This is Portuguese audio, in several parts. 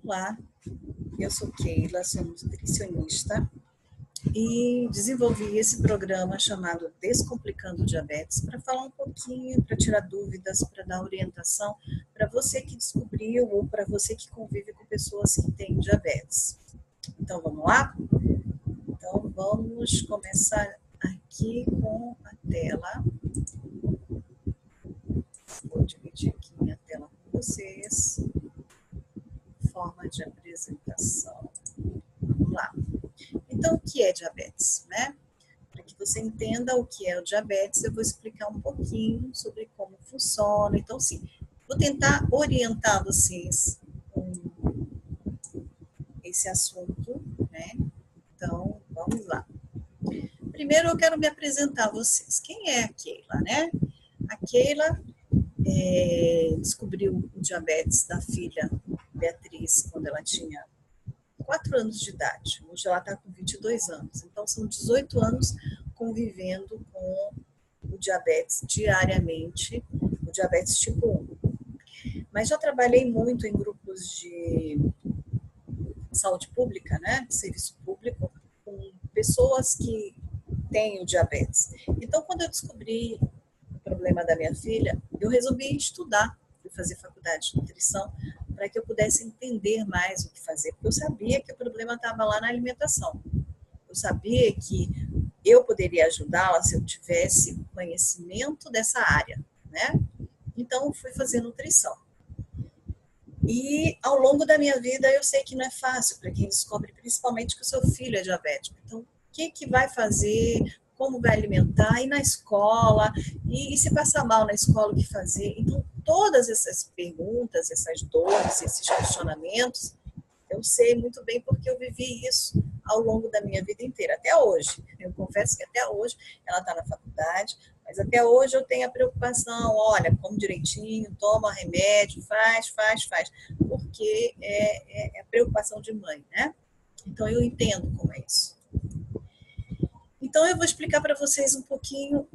Olá, eu sou Keila, sou nutricionista e desenvolvi esse programa chamado Descomplicando Diabetes para falar um pouquinho, para tirar dúvidas, para dar orientação para você que descobriu ou para você que convive com pessoas que têm diabetes. Então vamos lá? Então vamos começar aqui com a tela. Vou dividir aqui minha tela com vocês. Forma de apresentação. Vamos lá. Então, o que é diabetes, né? Para que você entenda o que é o diabetes, eu vou explicar um pouquinho sobre como funciona. Então, sim, vou tentar orientar vocês com esse assunto, né? Então, vamos lá. Primeiro, eu quero me apresentar a vocês. Quem é a Keila, né? A Keila descobriu o diabetes da filha Beatriz quando ela tinha 4 anos de idade. Hoje ela está com 22 anos. Então, são 18 anos convivendo com o diabetes diariamente, o diabetes tipo 1. Mas já trabalhei muito em grupos de saúde pública, né, de serviço público, com pessoas que têm o diabetes. Então, quando eu descobri o problema da minha filha, eu resolvi estudar, fui fazer faculdade de nutrição, para que eu pudesse entender mais o que fazer, porque eu sabia que o problema estava lá na alimentação. Eu sabia que eu poderia ajudá-la se eu tivesse conhecimento dessa área, né? Então, fui fazer nutrição. E, ao longo da minha vida, eu sei que não é fácil para quem descobre, principalmente que o seu filho é diabético. Então, o que vai fazer, como vai alimentar, e na escola, e se passar mal na escola, o que fazer? Então, todas essas perguntas, essas dores, esses questionamentos, eu sei muito bem porque eu vivi isso ao longo da minha vida inteira, até hoje. Eu confesso que até hoje ela está na faculdade, mas até hoje eu tenho a preocupação, olha, come direitinho, toma remédio, faz, porque é a preocupação de mãe, né? Então eu entendo como é isso. Então eu vou explicar para vocês um pouquinho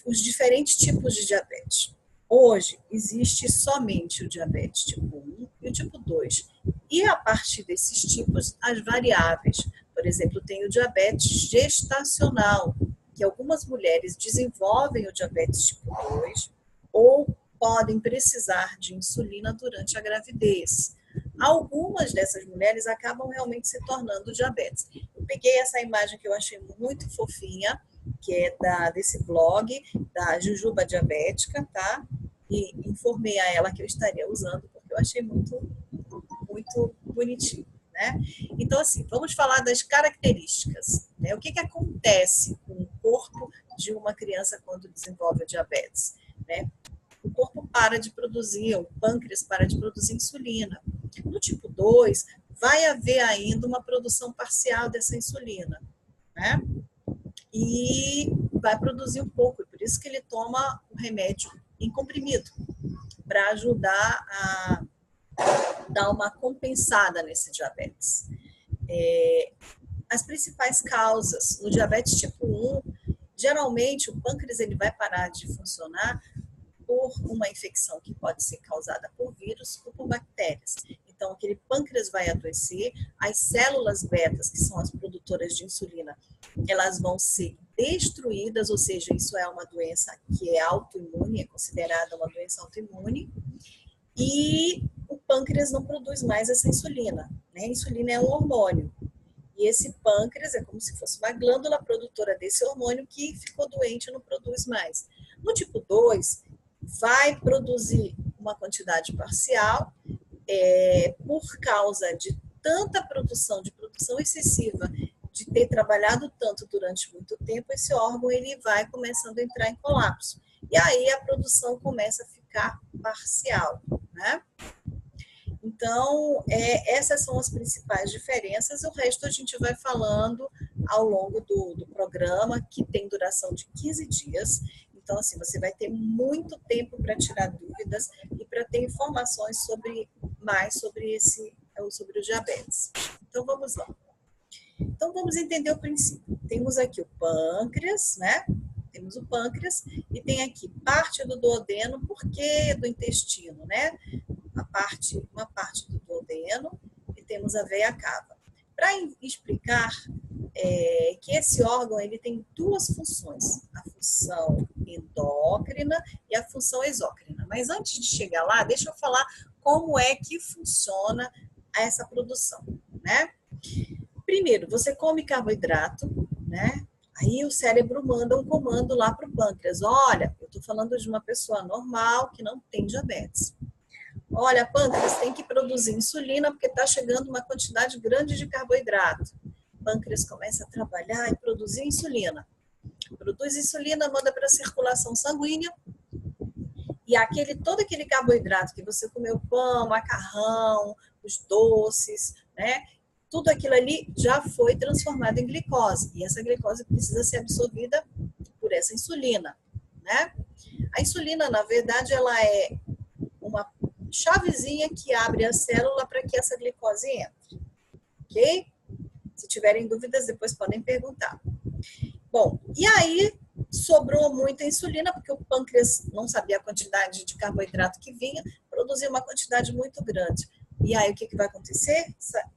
os diferentes tipos de diabetes. Hoje existe somente o diabetes tipo 1 e o tipo 2. E a partir desses tipos, as variáveis. Por exemplo, tem o diabetes gestacional, que algumas mulheres desenvolvem o diabetes tipo 2 ou podem precisar de insulina durante a gravidez. Algumas dessas mulheres acabam realmente se tornando diabetes. Eu peguei essa imagem que eu achei muito fofinha, que é desse blog, da Jujuba Diabética, tá? E informei a ela que eu estaria usando, porque eu achei muito bonitinho, né? Então, assim, vamos falar das características, né? O que acontece com o corpo de uma criança quando desenvolve a diabetes, né? O corpo para de produzir, o pâncreas para de produzir insulina. No tipo 2, vai haver ainda uma produção parcial dessa insulina, né? E vai produzir um pouco, por isso que ele toma o remédio em comprimido, para ajudar a dar uma compensada nesse diabetes. As principais causas no diabetes tipo 1, geralmente o pâncreas ele vai parar de funcionar por uma infecção que pode ser causada por vírus ou por bactérias. Então, aquele pâncreas vai adoecer, as células betas, que são as produtoras de insulina, elas vão ser destruídas, ou seja, isso é uma doença que é autoimune, é considerada uma doença autoimune, e o pâncreas não produz mais essa insulina, né? A insulina é um hormônio, e esse pâncreas é como se fosse uma glândula produtora desse hormônio que ficou doente e não produz mais. No tipo 2, vai produzir uma quantidade parcial, por causa de tanta produção excessiva, de ter trabalhado tanto durante muito tempo, esse órgão ele vai começando a entrar em colapso. E aí a produção começa a ficar parcial, né? Então, essas são as principais diferenças. O resto a gente vai falando ao longo do programa, que tem duração de 15 dias. Então, assim, você vai ter muito tempo para tirar dúvidas e para ter informações mais sobre o diabetes. Então, vamos lá. Então, vamos entender o princípio. Temos aqui o pâncreas, né? Temos o pâncreas e tem aqui parte do duodeno, por que do intestino, né? Uma parte do duodeno, e temos a veia cava. Para explicar que esse órgão ele tem duas funções, a função endócrina e a função exócrina. Mas antes de chegar lá, deixa eu falar como é que funciona essa produção, né? Primeiro, você come carboidrato, né? Aí o cérebro manda um comando lá para o pâncreas. Olha, eu estou falando de uma pessoa normal que não tem diabetes. Olha, pâncreas tem que produzir insulina porque está chegando uma quantidade grande de carboidrato. O pâncreas começa a trabalhar e produzir insulina. Produz insulina, manda para a circulação sanguínea e todo aquele carboidrato que você comeu, pão, macarrão, os doces, né? Tudo aquilo ali já foi transformado em glicose. E essa glicose precisa ser absorvida por essa insulina, né? A insulina, na verdade, ela é uma chavezinha que abre a célula para que essa glicose entre. Ok? Se tiverem dúvidas, depois podem perguntar. Bom, e aí sobrou muita insulina, porque o pâncreas não sabia a quantidade de carboidrato que vinha, produziu uma quantidade muito grande. E aí o que vai acontecer?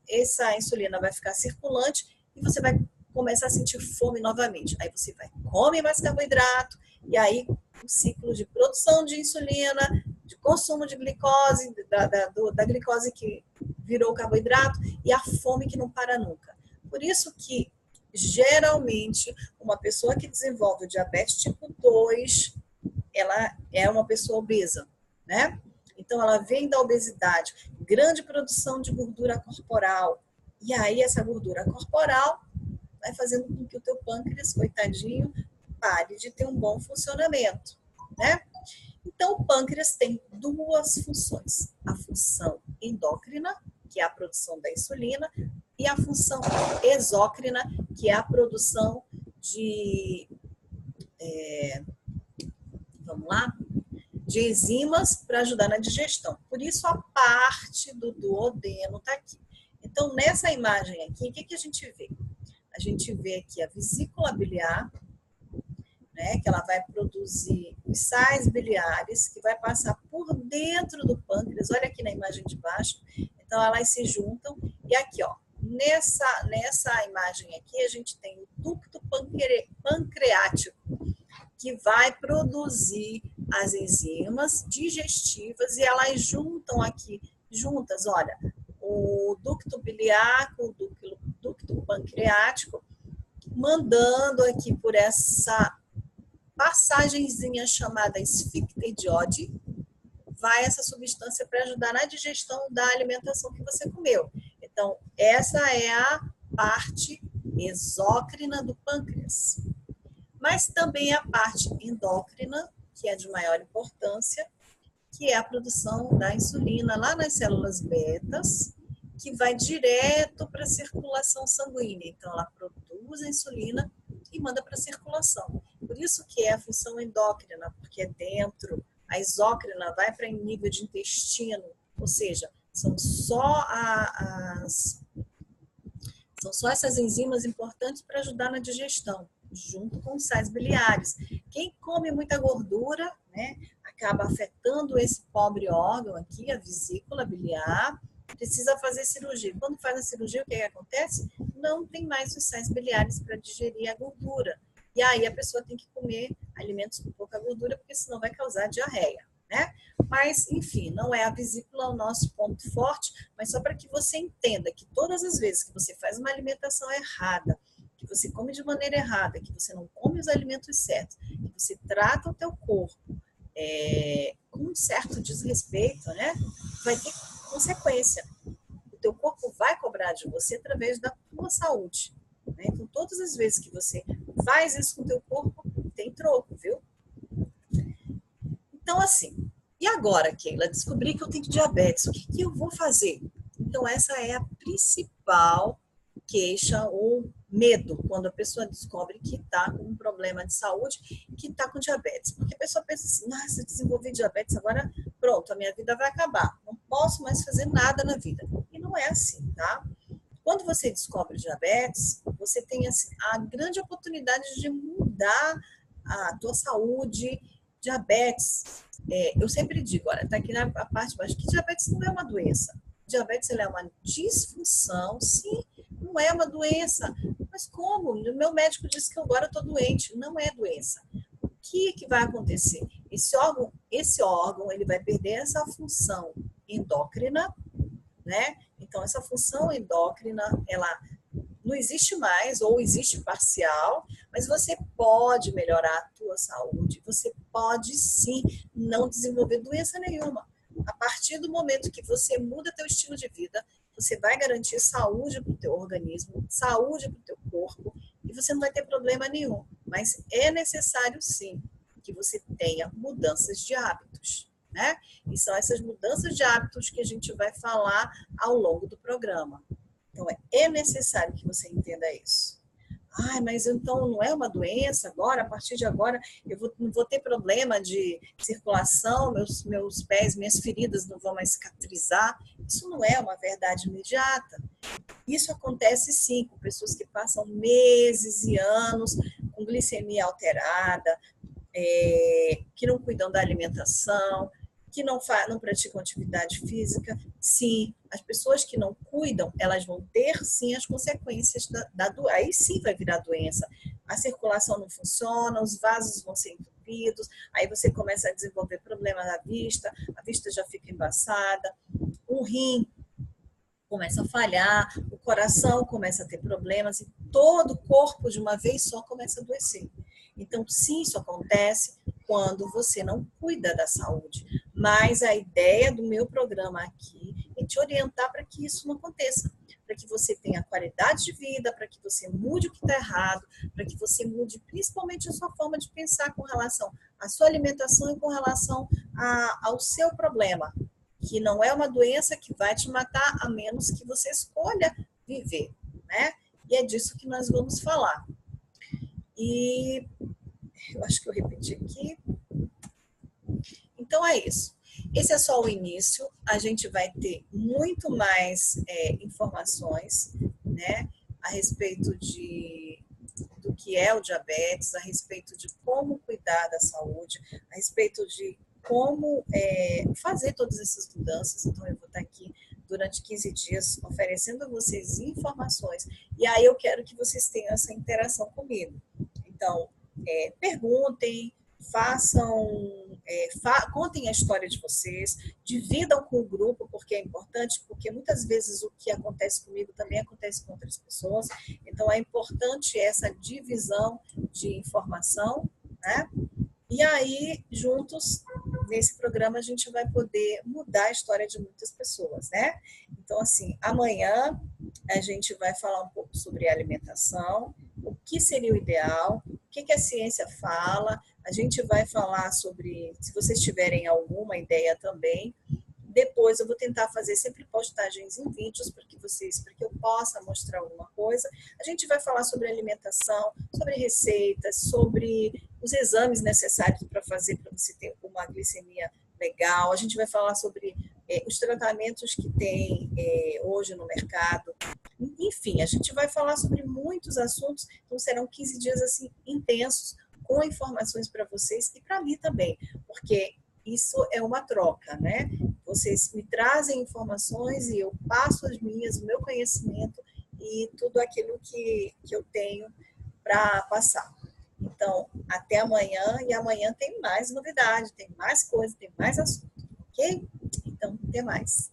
Essa insulina vai ficar circulante e você vai começar a sentir fome novamente. Aí você vai comer mais carboidrato e aí o ciclo de produção de insulina, de consumo de glicose, da glicose que virou carboidrato e a fome que não para nunca. Por isso que geralmente uma pessoa que desenvolve o diabetes tipo 2, ela é uma pessoa obesa, né? Então, ela vem da obesidade, grande produção de gordura corporal. E aí, essa gordura corporal vai fazendo com que o teu pâncreas, coitadinho, pare de ter um bom funcionamento, né? Então, o pâncreas tem duas funções. A função endócrina, que é a produção da insulina, e a função exócrina, que é a produção de... vamos lá? De enzimas para ajudar na digestão. Por isso, a parte do duodeno está aqui. Então, nessa imagem aqui, o que a gente vê? A gente vê aqui a vesícula biliar, né, que ela vai produzir os sais biliares, que vai passar por dentro do pâncreas. Olha aqui na imagem de baixo. Então, elas se juntam. E aqui, ó, nessa imagem aqui, a gente tem o ducto pancreático, que vai produzir as enzimas digestivas e elas juntam aqui, olha, o ducto biliar com o ducto pancreático, mandando aqui por essa passagenzinha chamada esficteridose, vai essa substância para ajudar na digestão da alimentação que você comeu. Então, essa é a parte exócrina do pâncreas. Mas também a parte endócrina, que é de maior importância, que é a produção da insulina lá nas células betas, que vai direto para a circulação sanguínea. Então, ela produz a insulina e manda para a circulação. Por isso que é a função endócrina, porque é dentro. A exócrina vai para o nível de intestino, ou seja, são só essas enzimas importantes para ajudar na digestão, junto com os sais biliares. Quem come muita gordura, né, acaba afetando esse pobre órgão aqui, a vesícula biliar, precisa fazer cirurgia. Quando faz a cirurgia, o que acontece? Não tem mais os sais biliares para digerir a gordura. E aí a pessoa tem que comer alimentos com pouca gordura, porque senão vai causar diarreia, né? Mas, enfim, não é a vesícula o nosso ponto forte, mas só para que você entenda que todas as vezes que você faz uma alimentação errada, que você come de maneira errada, que você não come os alimentos certos, que você trata o teu corpo com um certo desrespeito, né? Vai ter consequência. O teu corpo vai cobrar de você através da tua saúde. Né? Então, todas as vezes que você faz isso com o teu corpo, tem troco, viu? Então, assim, e agora, Keila? Descobri que eu tenho diabetes. O que eu vou fazer? Então, essa é a principal queixa ou medo quando a pessoa descobre que está com um problema de saúde, que está com diabetes. Porque a pessoa pensa assim, se eu desenvolvi diabetes, agora pronto, a minha vida vai acabar. Não posso mais fazer nada na vida. E não é assim, tá? Quando você descobre diabetes, você tem assim, a grande oportunidade de mudar a tua saúde. Diabetes, eu sempre digo, olha, tá aqui na parte de baixo, que diabetes não é uma doença. Diabetes é uma disfunção, sim, não é uma doença. Mas como? O meu médico disse que agora eu estou doente. Não é doença. O que vai acontecer? Esse órgão ele vai perder essa função endócrina, né? Então, essa função endócrina, ela não existe mais ou existe parcial, mas você pode melhorar a tua saúde, você pode sim não desenvolver doença nenhuma. A partir do momento que você muda teu estilo de vida, você vai garantir saúde para o teu organismo, saúde para o teu corpo e você não vai ter problema nenhum. Mas é necessário sim que você tenha mudanças de hábitos, né? E são essas mudanças de hábitos que a gente vai falar ao longo do programa. Então, é necessário que você entenda isso. Ai, mas então não é uma doença agora? A partir de agora eu não vou ter problema de circulação, meus pés, minhas feridas não vão mais cicatrizar. Isso não é uma verdade imediata. Isso acontece sim com pessoas que passam meses e anos com glicemia alterada, que não cuidam da alimentação, que não praticam atividade física. Sim, as pessoas que não cuidam, elas vão ter sim as consequências da doença. Aí sim vai virar doença. A circulação não funciona, os vasos vão ser entupidos, aí você começa a desenvolver problema na vista, a vista já fica embaçada, o rim começa a falhar, o coração começa a ter problemas e todo o corpo de uma vez só começa a adoecer. Então, sim, isso acontece quando você não cuida da saúde. Mas a ideia do meu programa aqui é te orientar para que isso não aconteça, para que você tenha qualidade de vida, para que você mude o que está errado, para que você mude principalmente a sua forma de pensar com relação à sua alimentação e com relação ao seu problema, que não é uma doença que vai te matar, a menos que você escolha viver, né? E é disso que nós vamos falar. E eu acho que eu repeti aqui. Então é isso. Esse é só o início. A gente vai ter muito mais informações, né, a respeito do que é o diabetes, a respeito de como cuidar da saúde, a respeito de como fazer todas essas mudanças. Então, eu vou estar aqui durante 15 dias oferecendo a vocês informações. E aí eu quero que vocês tenham essa interação comigo. Então, perguntem, contem a história de vocês, dividam com o grupo, porque é importante, porque muitas vezes o que acontece comigo também acontece com outras pessoas. Então, é importante essa divisão de informação, né? E aí, juntos, nesse programa, a gente vai poder mudar a história de muitas pessoas, né? Então, assim, amanhã a gente vai falar um pouco sobre alimentação, o que seria o ideal, o que a ciência fala, a gente vai falar sobre, se vocês tiverem alguma ideia também. Depois eu vou tentar fazer sempre postagens em vídeos para que eu possa mostrar alguma coisa. A gente vai falar sobre alimentação, sobre receitas, sobre os exames necessários para fazer para você ter uma glicemia legal. A gente vai falar sobre os tratamentos que tem hoje no mercado. Enfim, a gente vai falar sobre muitos assuntos, então serão 15 dias assim intensos, com informações para vocês e para mim também, porque isso é uma troca, né? Vocês me trazem informações e eu passo as minhas, o meu conhecimento e tudo aquilo que eu tenho para passar. Então, até amanhã, e amanhã tem mais novidade, tem mais coisa, tem mais assunto, ok? Então, até mais.